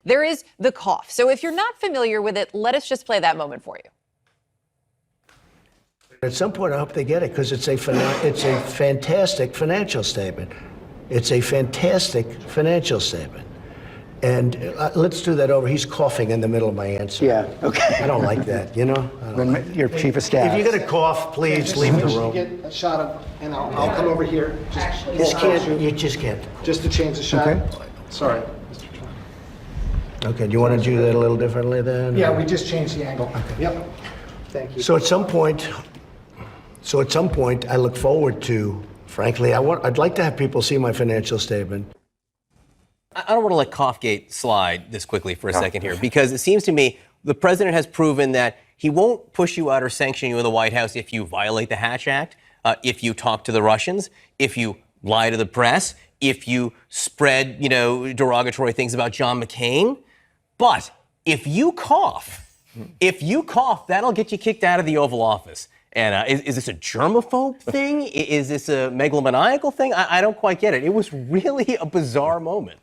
There is the cough. So if you're not familiar with it, let us just play that moment for you. At some point, I hope they get it because it's a fantastic financial statement. It's a fantastic financial statement. And let's do that over. He's coughing in the middle of my answer. Yeah, okay. I don't like that, you know? Your chief of staff. If you're going to cough, please leave the room. Get a shot of, and I'll come over here. You just can't. Just to change the shot. Okay. Sorry. Okay, do you want to do that a little differently then? Yeah, we just changed the angle. Yep. Thank you. So at some point, I look forward to, frankly, I'd like to have people see my financial statement. I don't want to let Coughgate slide this quickly for a second here, because it seems to me the president has proven that he won't push you out or sanction you in the White House if you violate the Hatch Act, if you talk to the Russians, if you lie to the press, if you spread, derogatory things about John McCain. But if you cough, that'll get you kicked out of the Oval Office. And is this a germaphobe thing? Is this a megalomaniacal thing? I don't quite get it. It was really a bizarre moment.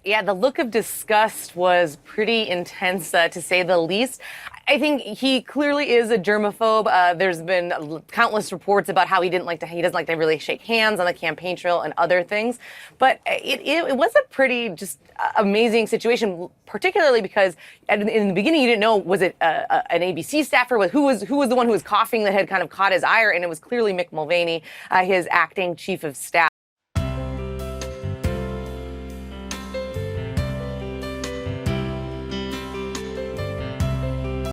Yeah, the look of disgust was pretty intense, to say the least. I think he clearly is a germaphobe. There's been countless reports about how he doesn't like to really shake hands on the campaign trail and other things. But it was a pretty just amazing situation, particularly because in the beginning you didn't know, was it an ABC staffer? Who was the one who was coughing that had kind of caught his ire? And it was clearly Mick Mulvaney, his acting chief of staff.